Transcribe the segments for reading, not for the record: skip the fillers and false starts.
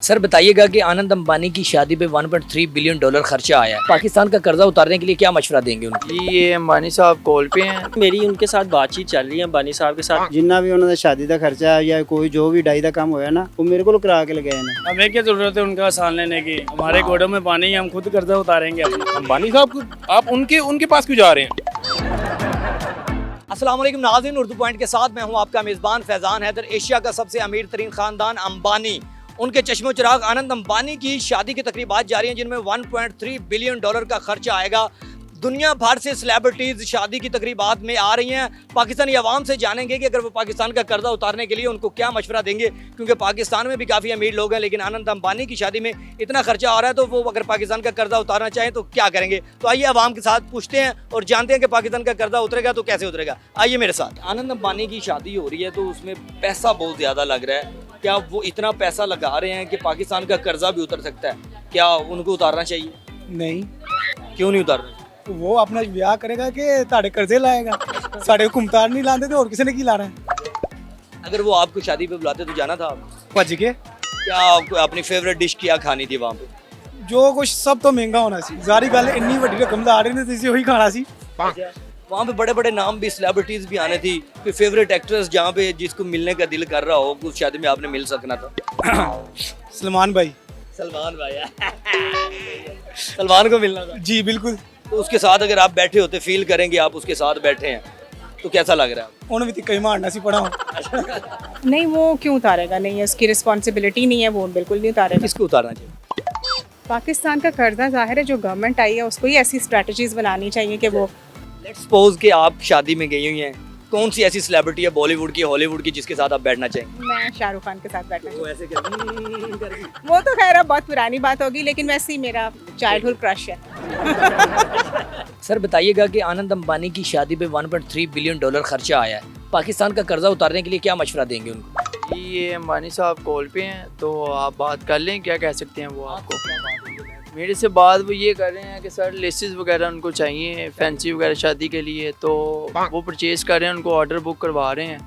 Sir बताइएगा कि आनंद अंबानी की शादी पे 1.3 बिलियन डॉलर खर्चा आया है। पाकिस्तान का कर्जा उतारने के लिए क्या मशवरा देंगे उनको? जी ये अंबानी साहब कॉल पे हैं। मेरी उनके साथ बातचीत चल रही है अंबानी साहब के साथ। जिन्ना भी उन्होंने शादी का खर्चा या कोई जो भी डाई का काम होया ना वो मेरे को करा के लगाए ना। हमें क्या जरूरत है उनका आसान लेने की? हमारे घोड़ों में पानी है, हम खुद कर्जा उतारेंगे अपना। अंबानी साहब आप उनके पास क्यों जा रहे हैं? अस्सलाम वालेकुम नाज़रीन, उर्दू पॉइंट के साथ मैं हूं आपका मेज़बान फैज़ान हैदर। एशिया का सबसे अमीर तरीन ख़ानदान अंबानी, उनके चश्मो चिराग आनंद अंबानी की शादी की तकरीबात जारी हैं जिनमें 1.3 बिलियन डॉलर का खर्चा आएगा। दुनिया भर से सेलिब्रिटीज़ शादी की तकरीबात में आ रही हैं। पाकिस्तानी अवाम से जानेंगे कि अगर वो पाकिस्तान का कर्जा उतारने के लिए उनको क्या मशवरा देंगे, क्योंकि पाकिस्तान में भी काफ़ी अमीर लोग हैं, लेकिन आनंद अंबानी की शादी में इतना खर्चा आ रहा है तो वो अगर पाकिस्तान का कर्जा उतारना चाहें तो क्या करेंगे। तो आइए अवाम के साथ पूछते हैं और जानते हैं कि पाकिस्तान का कर्जा उतरेगा तो कैसे उतरेगा। आइए मेरे साथ। आनंद अंबानी की शादी हो रही है तो उसमें पैसा बहुत ज़्यादा लग रहा है। क्या वो इतना पैसा लगा रहे हैं कि पाकिस्तान का कर्जा भी उतर सकता है? क्या उनको उतारना चाहिए? नहीं, क्यों नहीं उतारना? वो अपना विआह करेगा कि ताड़े कर्जे लाएगा। साढ़े हुकुमदार नहीं लाते थे और किसी ने की लाना है। अगर वो आपको शादी पे बुलाते तो जाना था आप? भज के क्या आपको अपनी फेवरेट डिश क्या खानी थी वहाँ पे? जो कुछ सब तो महंगा होना सी। सारी गल इन्नी वड्डी रकम दा रहे ने तुसी वही खाना सी। वहाँ पे बड़े बड़े नाम भी, सेलिब्रिटीज भी आने थी। कोई फेवरेट एक्ट्रेस जहाँ पे जिसको मिलने का दिल कर रहा हो, उस शादी में आपने मिल सकना था? सलमान भाई। सलमान भाई सलमान को मिलना था। जी बिल्कुल। तो उसके साथ अगर आप बैठे होते, फील करेंगे आप उसके साथ बैठे हैं तो कैसा लग रहा है? उन्होंने भी कहीं मारना सी पड़ा। नहीं, वो क्यों उतारेगा? नहीं है, उसकी रिस्पॉन्सिबिलिटी नहीं है, वो बिल्कुल नहीं उतारेगा। किसको उतारना चाहिए? पाकिस्तान का कर्जा जाहिर है जो गवर्नमेंट आई है उसको ही ऐसी स्ट्रेटजीज बनानी चाहिए कि वो लेट्स सपोज कि आप शादी में गई हुई हैं, कौन सी ऐसी सेलिब्रिटी है बॉलीवुड की, हॉलीवुड की, जिसके साथ आप बैठना चाहेंगे? मैं शाहरुख खान के साथ बैठना वो ऐसे करके वो तो खैर अब बहुत पुरानी बात होगी, लेकिन वैसे ही मेरा चाइल्डहुड क्रश है। सर बताइएगा कि आनंद अंबानी की शादी पे 1.3 बिलियन डॉलर खर्चा आया है। पाकिस्तान का कर्जा उतारने के लिए क्या मशवरा देंगे उनको? जी ये अंबानी साहब कॉल पे हैं तो आप बात कर लें, क्या कह सकते हैं वो आपको। मेरे से बात वो ये कर रहे हैं कि सर लेसेस वगैरह उनको चाहिए फैंसी वगैरह शादी के लिए, तो वो परचेज़ कर रहे हैं, उनको ऑर्डर बुक करवा रहे हैं,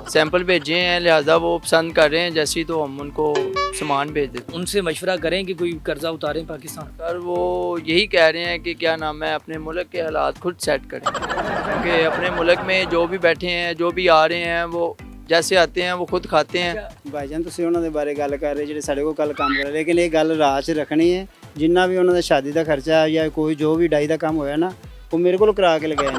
सैंपल भेजे हैं, लिहाजा वो पसंद कर रहे हैं जैसे ही तो हम उनको सामान भेज देते हैं। उनसे मशवरा करें कि कोई कर्जा उतारें पाकिस्तान? सर वो यही कह रहे हैं कि क्या नाम है, अपने मुल्क के हालात खुद सेट करें, क्योंकि अपने मुल्क में जो भी बैठे हैं, जो भी आ रहे हैं, वो जैसे आते हैं वो खुद खाते हैं। भाईजान तुसी ਉਹਨਾਂ ਦੇ ਬਾਰੇ ਗੱਲ ਕਰ ਰਹੇ ਜਿਹੜੇ ਸਾਡੇ ਕੋਲ ਕੱਲ ਕੰਮ ਕਰ ਰਹੇ, ਲੇਕਿਨ ਇਹ ਗੱਲ ਰਾਹ 'ਚ ਰੱਖਣੀ ਹੈ। ਜਿੰਨਾ ਵੀ ਉਹਨਾਂ ਦਾ ਸ਼ਾਦੀ ਦਾ ਖਰਚਾ ਜਾਂ ਕੋਈ ਜੋ ਵੀ ਡਾਈ ਦਾ ਕੰਮ ਹੋਇਆ ਨਾ ਉਹ ਮੇਰੇ ਕੋਲ ਕਰਾ ਕੇ ਲਗਾਏ ਨੇ।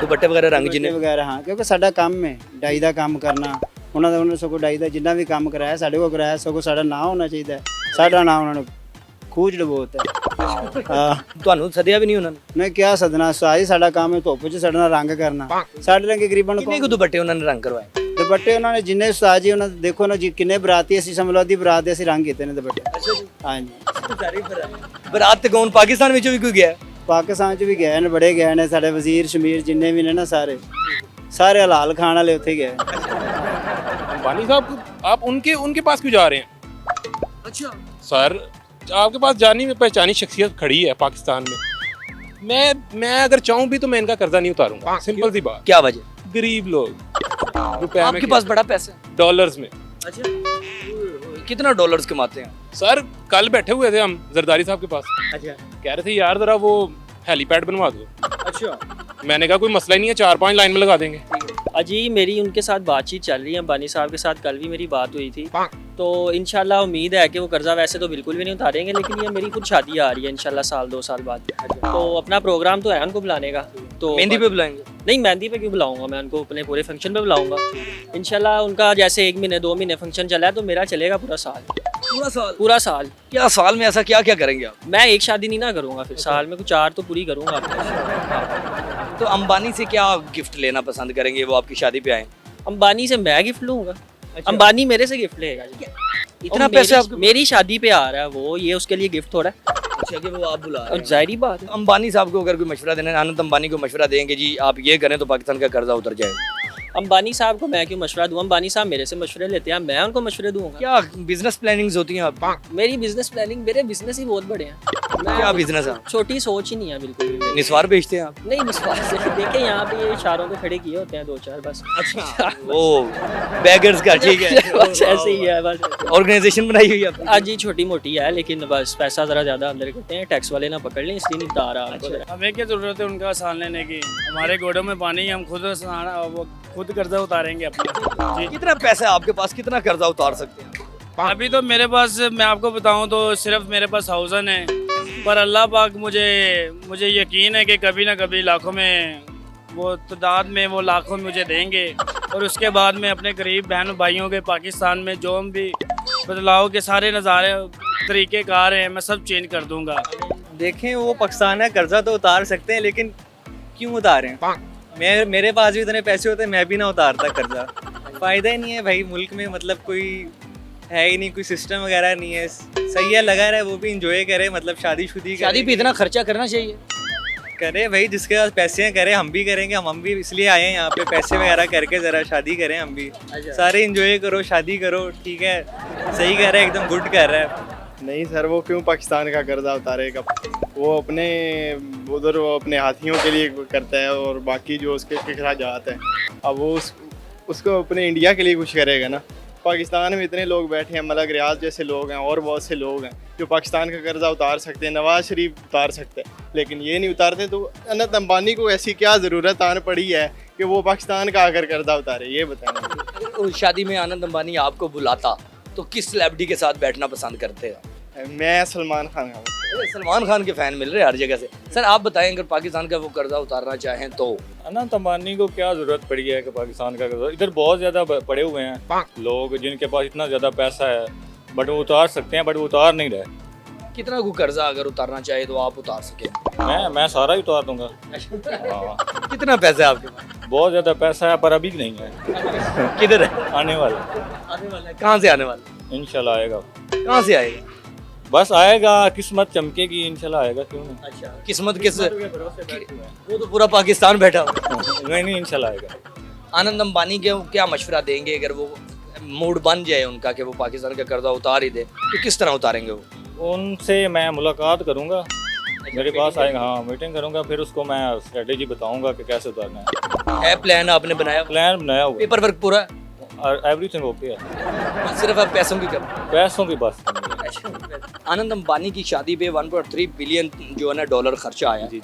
दुपट्टे वगैरह रंग जिन्हें ਵਗੈਰਾ ਹਾਂ, ਕਿਉਂਕਿ ਸਾਡਾ ਕੰਮ ਹੈ ਡਾਈ ਦਾ ਕੰਮ ਕਰਨਾ। ਉਹਨਾਂ ਨੇ ਸਗੋਂ ਡਾਈ ਦਾ ਜਿੰਨਾ ਵੀ ਕੰਮ ਕਰਾਇਆ ਸਾਡੇ ਕੋਲ ਕਰਾਇਆ, ਸਗੋਂ ਸਾਡਾ ਨਾਂ ਹੋਣਾ ਚਾਹੀਦਾ ਹੈ। ਸਾਡਾ ਨਾਂ ਉਹਨਾਂ ਨੂੰ ਖੂਜ ਡਬੋਤ ਹੈ। ਹਾਂ ਤੁਹਾਨੂੰ ਸਦਿਆ ਵੀ ਨਹੀਂ ਉਹਨਾਂ ਨੇ? ਮੈਂ ਕਿਹਾ ਸਦਨਾ ਸਾਈ ਸਾਡਾ ਕੰਮ ਹੈ ਧੁੱਪ 'ਚ ਸੜਨਾ ਰੰਗ ਕਰਨਾ। ਸਾਡੇ ਰੰਗੇ ਗਰੀਬਾਂ ਨੂੰ ਕਿੰਨੇ ਕੁ ਦੁਪੱਟੇ ਉਹਨਾਂ ਨੇ ਰੰਗ ਕਰਵਾਏ? ਦੁਪੱਟੇ ਉਹਨਾਂ ਨੇ ਜਿੰਨੇ ਉਸਤਾਦ ਜੀ ਉਹਨਾਂ ਦੇ ਦੇਖੋ ਨਾ ਜੀ ਕਿੰਨੇ ਬਰਾਤੀ ਅਸੀਂ ਸਮਲੋ ਦੀ ਬਰਾਤ ਦੇ ਅਸੀਂ ਰੰਗ ਕੀਤੇ ਨੇ ਦੁਪੱਟੇ। ਅੱਛਾ ਜੀ। ਹਾਂਜੀ ਬਰਾਤ ਤੇ ਕੌਣ ਪਾਕਿਸਤਾਨ ਵਿੱਚੋਂ ਵੀ ਕੋਈ ਗਿਆ? ਪਾਕਿਸਤਾਨ 'ਚ ਵੀ ਗਏ ਨੇ, ਬੜੇ ਗਏ ਨੇ, ਸਾਡੇ ਵਜ਼ੀਰ ਸ਼ਮੀਰ ਜਿੰਨੇ ਵੀ ਨੇ ਨਾ ਸਾਰੇ ਹਲਾਲ ਖਾਣ ਵਾਲੇ ਉੱਥੇ ਗਏ। अंबानी साहब आप उनके पास क्यों जा रहे हैं? अच्छा सर आपके पास जानी में पहचानी शख्सियत खड़ी है पाकिस्तान में। मैं अगर चाहूँ भी तो मैं इनका कर्जा नहीं उतारूंगा। सिंपल सी बात। क्या वजह? गरीब लोग रुपए में आपके पास बड़ा पैसा है? डॉलर्स में। अच्छा, कितना डॉलर्स कमाते हैं? सर कल बैठे हुए थे हम जरदारी साहब के पास, अच्छा कह रहे थे यार जरा वो हेलीपैड बनवा दो। अच्छा। मैंने कहा कोई मसला ही नहीं है, 4-5 लाइन में लगा देंगे। अजी मेरी उनके साथ बातचीत चल रही है अंबानी साहब के साथ। कल भी मेरी बात हुई थी, तो इंशाल्लाह उम्मीद है कि वो कर्जा वैसे तो बिल्कुल भी नहीं उतारेंगे, लेकिन ये मेरी खुद शादी आ रही है इंशाल्लाह साल 2 साल बाद। तो अपना प्रोग्राम तो है उनको बुलाने का, तो मेहंदी पे बुलाएंगे? नहीं, मेहंदी पे क्यों बुलाऊंगा, मैं उनको अपने पूरे फंक्शन पे बुलाऊंगा इंशाल्लाह। उनका जैसे 1 महीने 2 महीने फंक्शन चला है, तो मेरा चलेगा पूरा साल। पूरा साल? पूरा साल। क्या साल में ऐसा क्या क्या करेंगे आप? मैं एक शादी नहीं ना करूँगा, फिर साल में कुछ 4 तो पूरी करूँगा। तो अंबानी से क्या गिफ्ट लेना पसंद करेंगे वो आपकी शादी पे आए? अंबानी से मैं गिफ्ट लूंगा? अंबानी मेरे से गिफ्ट लेगा जी। इतना और पैसे मेरी, आपके? मेरी शादी पे आ रहा है वो, ये उसके लिए गिफ्ट थोड़ा है। अच्छा कि वो आप बुला रहे और हैं। जाहिर बात है। अंबानी साहब को अगर कोई मशवरा देना है, आनंद अंबानी को मशवरा देंगे जी आप ये करें तो पाकिस्तान का कर्जा उतर जाएगा, अंबानी साहब को मैं क्यों मशवरा दूँ? अंबानी साहब मेरे से मशवरे लेते हैं, मैं उनको मशवरे दूंगा? क्या बिजनेस प्लानिंग्स होती हैं आप? मेरी बिजनेस प्लानिंग, मेरे बिजनेस ही बहुत बड़े हैं। क्या बिजनेस है? छोटी सोच ही नहीं है बिल्कुल भी मेरी। निस्वार बेचते हैं आप? नहीं विश्वास है, देखें यहाँ पे ये इशारों पे खड़े किए होते हैं 2-4 बस। अच्छा वो बेगर्स का, ठीक है। बस ऐसे ही है बस। ऑर्गेनाइजेशन बनाई हुई है आपने? आज ही छोटी मोटी है लेकिन बस पैसा ज़रा ज़्यादा अंदर करते हैं, टैक्स वाले ना पकड़ लें इसलिए नहीं बता रहा आपको ज़रा। हमें क्या ज़रूरत है उनका आसान लेने की? हमारे घोड़ों में पानी है, हम खुद कर्जा उतारेंगे अपना। जी कितना पैसा है आपके पास, कितना कर्जा उतार सकते हैं? अभी तो मेरे पास, मैं आपको बताऊं तो सिर्फ मेरे पास 1000 है, पर अल्लाह पाक मुझे यकीन है कि कभी ना कभी लाखों में वो तादाद में वो लाखों में मुझे देंगे, और उसके बाद मैं अपने गरीब बहन भाइयों के पाकिस्तान में जो भी बदलाव के सारे नज़ारे तरीक़ेकार हैं मैं सब चेंज कर दूंगा। देखें वो पाकिस्तान है, कर्जा तो उतार सकते हैं लेकिन क्यों उतारें? मेरे पास भी इतने पैसे होते मैं भी ना उतारता कर्जा। फ़ायदा ही नहीं है भाई, मुल्क में मतलब कोई है ही नहीं, कोई सिस्टम वगैरह नहीं है। सही है, लगा रहा है वो भी इंजॉय करे, मतलब शादी शादी पे इतना खर्चा करना चाहिए? करे भाई, जिसके पास पैसे हैं करे, हम भी करेंगे। हम भी इसलिए आए हैं यहाँ पे पैसे वगैरह करके ज़रा शादी करें हम भी। सारे इंजॉय करो, शादी करो, ठीक है। सही कह रहा है, एकदम गुड कर रहा है। नहीं सर, वो क्यों पाकिस्तान का कर्जा उतारेगा? वो अपने उधर वो अपने हाथियों के लिए करता है, और बाकी जो उसके अखराजात हैं अब वो उसको अपने इंडिया के लिए कुछ करेगा ना। पाकिस्तान में इतने लोग बैठे हैं, मलक रियाज जैसे लोग हैं और बहुत से लोग हैं जो पाकिस्तान का कर्जा उतार सकते हैं। नवाज शरीफ उतार सकते हैं लेकिन ये नहीं उतारते। तो अनंत अंबानी को ऐसी क्या ज़रूरत आन पड़ी है कि वो पाकिस्तान का आकर कर्जा उतारे, ये बताएं। तो शादी में आनंद अंबानी आपको बुलाता तो किस सेलिब्रिटी के साथ बैठना पसंद करते हैं? मैं सलमान खान हूँ। सलमान खान के फैन मिल रहे हैं हर जगह से। सर आप बताएं, अगर पाकिस्तान का वो कर्जा उतारना चाहें तो? अनंत अंबानी को क्या जरूरत पड़ी है कि पाकिस्तान का कर्जा? इधर बहुत ज़्यादा पड़े हुए हैं लोग जिनके पास इतना ज़्यादा पैसा है, बट वो उतार सकते हैं, बट वो उतार नहीं रहे। कितना को कर्जा अगर उतारना चाहे तो आप उतार सके? मैं सारा ही उतार दूंगा। हाँ। कितना पैसा है आपके पास? बहुत ज़्यादा पैसा है पर अभी नहीं है। किधर है? आने वाला। कहाँ से आने वाला? इंशाल्लाह आएगा। कहाँ से आएगा? बस आएगा, किस्मत चमकेगी, इंशाल्लाह आएगा, क्यों नहीं। अच्छा, किस्मत किस? वो तो पूरा पाकिस्तान बैठा हुआ। नहीं इंशाल्लाह आएगा। आनंद अंबानी के क्या मशवरा देंगे अगर वो मूड बन जाए उनका कि वो पाकिस्तान का कर्जा उतार ही दे, तो किस तरह उतारेंगे वो? उनसे मैं मुलाकात करूंगा, मेरे पास आएगा, हाँ मीटिंग करूंगा, फिर उसको मैं स्ट्रेटेजी बताऊंगा कि कैसे उतारना है। प्लान आपने बनाया? प्लान बनाया हुआ, पेपर वर्क पूरा और एवरीथिंग ओके है। सिर्फ अब पैसों की कमी? पैसों की बस। आनंद अंबानी की शादी पे 1.3 बिलियन जो है ना डॉलर खर्चा आया। जी।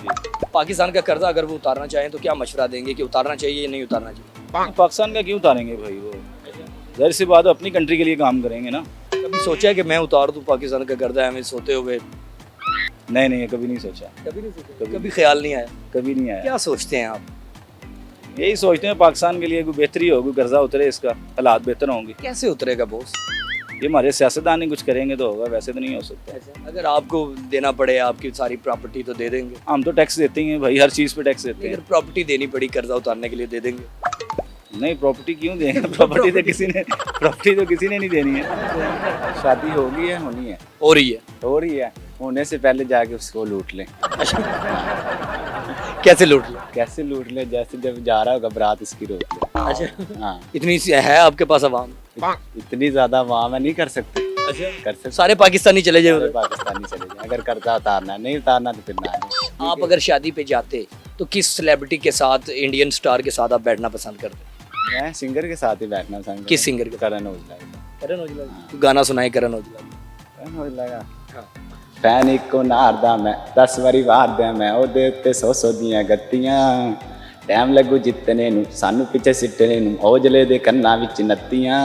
पाकिस्तान का कर्जा अगर वो उतारना चाहें तो क्या मशवरा देंगे कि उतारना चाहिए या नहीं उतारना चाहिए? पाकिस्तान का क्यों उतारेंगे भाई, वो जाहिर सी बात है अपनी कंट्री के लिए काम करेंगे ना। कभी सोचा है कि मैं उतार दूं पाकिस्तान का कर्जा हमें सोते हुए? नहीं, कभी नहीं सोचा। कभी ख्याल नहीं आया? कभी नहीं आया। क्या सोचते हैं आप? यही सोचते हैं पाकिस्तान के लिए कोई बेहतरी हो, कोई कर्जा उतरे, इसका हालात बेहतर होंगे। कैसे उतरेगा बॉस? ये हमारे सियासतदान ही कुछ करेंगे तो होगा, वैसे तो नहीं हो सकता। अगर आपको देना पड़े आपकी सारी प्रॉपर्टी तो दे देंगे? हम तो टैक्स देते ही हैं भाई, हर चीज़ पे टैक्स देते हैं। अगर प्रॉपर्टी देनी पड़ी कर्जा उतारने के लिए दे देंगे? नहीं, प्रॉपर्टी क्यों देंगे? प्रॉपर्टी तो किसी ने नहीं देनी है। शादी होगी है, होनी है, हो रही है। होने से पहले जाके उसको लूट लें। कैसे लूट लें? कैसे लूट लें? जैसे जब जा रहा होगा बारात इसकी रोक लें। अच्छा, हाँ। इतनी है आपके पास आवाम? इतनी ज्यादा आवाम है, नहीं कर सकते। अच्छा, कर सकते। सारे पाकिस्तानी चले जाए? पाकिस्तानी चले जाए, अगर कर्जा उतारना है, नहीं उतारना तो फिर ना आए। आप अगर शादी पे जाते तो किस सेलिब्रिटी के साथ, इंडियन स्टार के साथ आप बैठना पसंद करते? मैं सिंगर के साथ ही बैठना पसंद। किस सिंगर के? करण औजला। करण औजला? तो गाना सुनाए करण औजला का। फैन इको नारदा मैं 10 वारी वारदा मैं ओदे उत्ते 100 ਦੀਆਂ ਗੱਤੀਆਂ ਟਾਈਮ ਲੱਗੂ ਜਿੱਤਨੇ ਨੂੰ ਸਾਨੂੰ ਪਿੱਛੇ ਸਿੱਟਣੇ ਨੂੰ ਔਜਲੇ ਦੇ ਕੰਨਾਂ ਵਿੱਚ ਨੱਤੀਆਂ